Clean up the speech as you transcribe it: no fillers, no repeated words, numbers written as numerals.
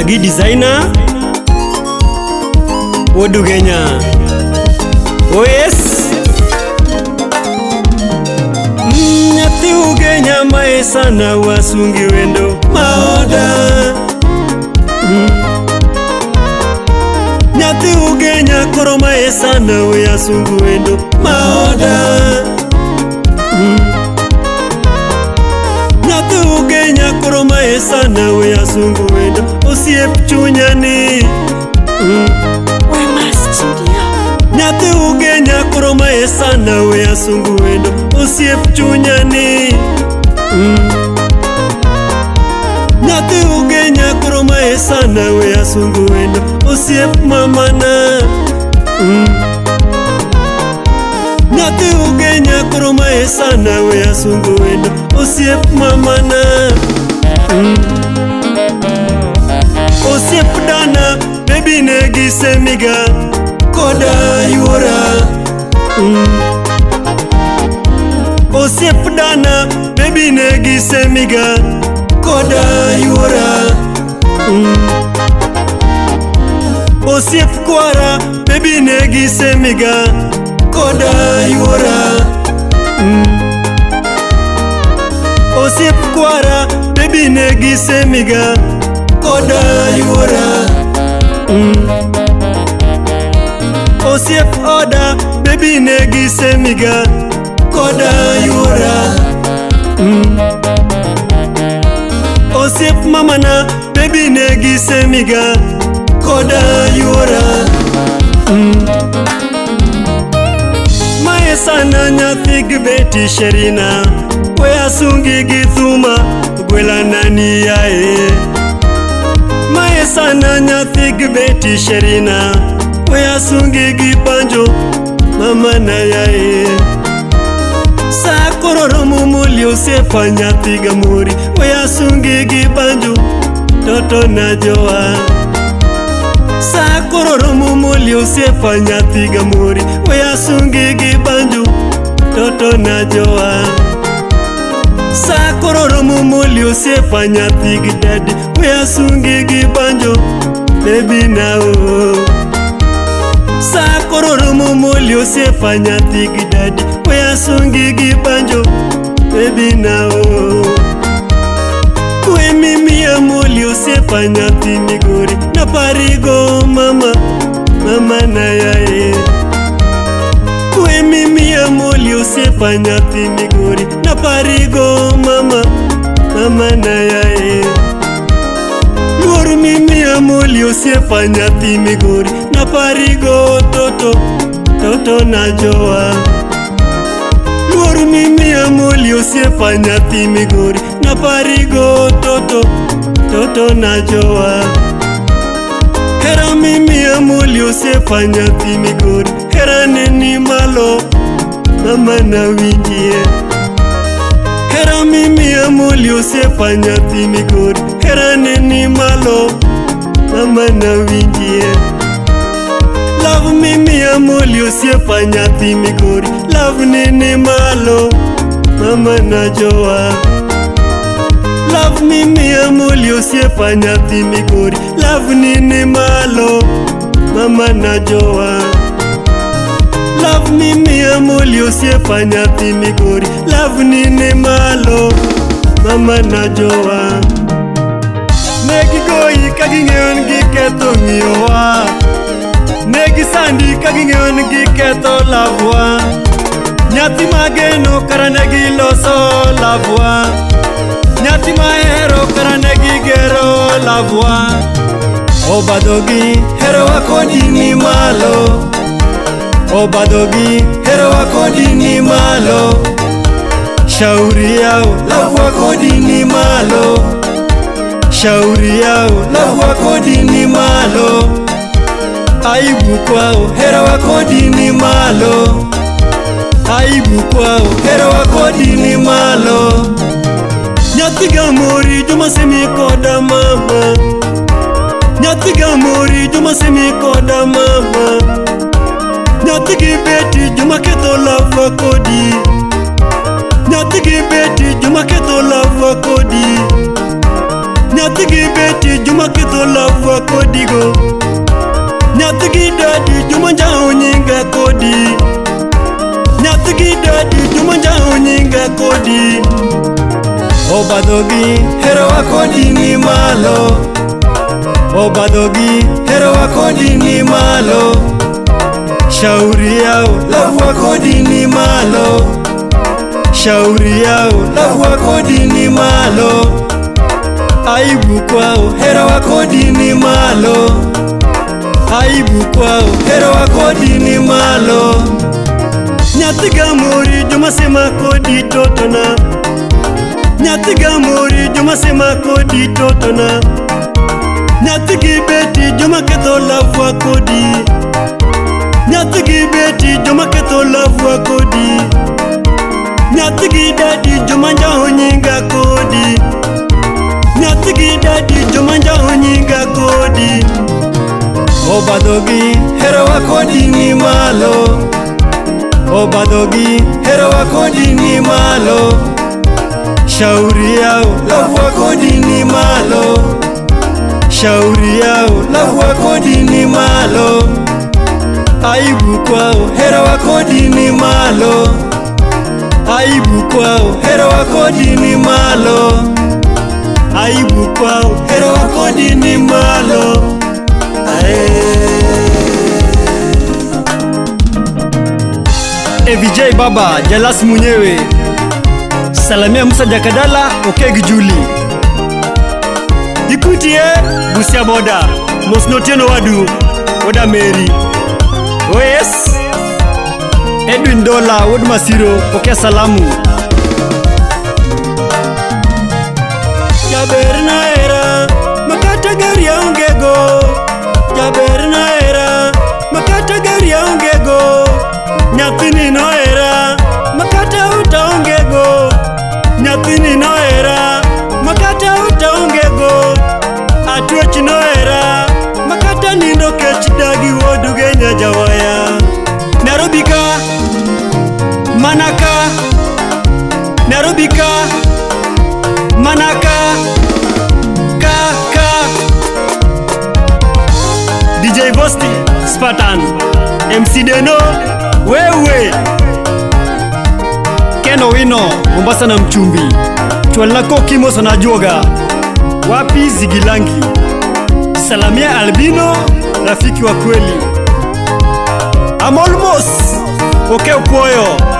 Dagi designer Wodugenya. Oh yes. Nyathi ugenya mae sana wasungi wendo maoda. Nyathi ugenya koro mae sana we asungu wendo maoda. Nyathi ugenya koro mae sana we asungu wendo osiep chunyani. Nyathi ugenya koro mae sana we asungu wendo osiep chunyani. Nyathi ugenya koro mae sana we asungu wendo osiep mamana. Nyathi ugenya koro mae sana we asungu wendo osiep mamana. Osiep dana baby negi semiga koda yuora. Osiep dana baby negi semiga koda yuora. Osiep kwara baby negi semiga koda yuora. Osiep kwara baby negi semiga koda yuora. Osiep oda baby negi semiga koda yuora. Osiep mamana baby negi semiga koda yuora. Mae sana nyathi gbeti sherina we asungi githuma gwela nani yae. Mae sana nyathi gbeti sherina we asungi gibanjo mama na yae. Sa kororo mumuli osiepa nyathi gamuri we asungi gibanjo toto na joa. Sa kororo mumuli osiepa nyathi gamuri we asungi gibanjo toto na joa. Sa kororo mumuli osiepa nyathi gidadi we asungi gibanjo baby now. Sa kororo mumuli osiepa nyathi gidadi we asungi gibanjo baby now. We mimi amuli osiepa nyathi migori na parigo mama mama na yae. We mimi amuli osiepa nyathi migori na parigo mama mama na yae. Luor mimi amuli osiepa nyathi migori na parigo toto toto na joa. Luor mimi amuli osiepa nyathi migori na parigo toto toto na joa. Hera mimi amuli osiepa nyathi migori hera neni malo mama na winjie. Hera mimi amuli osiepa nyathi migori hera neni malo mama na winjie. Love mimi amuli osiepa nyathi migori love neni malo mama na joa. Love mimi amuli osiepa nyathi migori love neni malo mama na joa. Love mimi amuli osiepa nyathi migori love neni malo mama na joa. Negi goyi kaging'eyon giketho ng'iyowa. Negi sandi kaging'eyon giketho lavwa. Nyathi mageno kara negi loso lavwa. Nyathi mahero kara negi gero lavwa. Obadhogi herowa kodi ni malo. Obadhogi herowa kodi ni malo. Shauri yao lavwa kodi ni malo. Shauri yao lavwa kodi ni malo. Aibu kwao herowa kodi ni malo. Aibu kwao herowa kodi ni malo. Nyathi gamori joma semi koda mama. Nyathi gamori joma semi koda mama. Nyathi gibeti joma ketho lavwa kodi. Nyathi gibeti joma ketho lavwa kodi. Nyathi gibeti joma ketho ketho lafwa kodigo. Nyathi gi dadi Juma Njau nyinga kodi. Nyathi gi dadi Juma Njau nyinga kodi. Obadhogi hero wa kodi ni malo. Obadhogi hero wa kodi ni malo. Shauri yao lafwa kodi ni malo. Shauri yao lafwa kodi ni malo. Aibu kwao hero wa kodi ni malo. Aibu kwao hero wa kodi ni malo. Nyathi gamori Juma sema kodi totona. Nyathi gamori Juma sema kodi totona. Nyathi gi beti Juma ketho lafwa kodi. Nyathi gi beti Juma ketho lafwa kodi. Nyathi gi dadi Juma Njau nyinga kodi. Nyathi gi dadi Juma Njau nyinga kodi. Obadhogi hero wa kodi ni malo. Obadhogi hero wa kodi ni malo. Shauri yao lafwa kodi ni malo. Shauri yao lafwa kodi ni malo. Aibu kwao hero wa kodi ni malo. Aibu kwao hero wa kodi ni malo. Aibu kwao hero wa kodi ni malo. VJ Baba Jalas mwenyewe. Salamia Musa Jakadala Okegi Juli. Ikutie Busia Boda Mosnotieno Wadu Oda Mary. Yes Edwin Dola Wod Masiro pokea salamu. Jaberna era makata gari ya ungego. Jaberna era makata gari ya ungego. Nyathini no era makata utaongego. Nyathini no era makata utaongego. Atuoch no era makata nindo kech dagi woduge Nyajawaya. Nairobi ka Manaka. Nairobi ka Manaka. Ka DJ Vosti Spartan MC Deno wewe Keno Wino Mombasa na Mchumbi. Chwalnako Kimo sana joga. Wapi Zigilangi. Salamia Albino rafiki wa kweli. I'm almost okay Upoyo.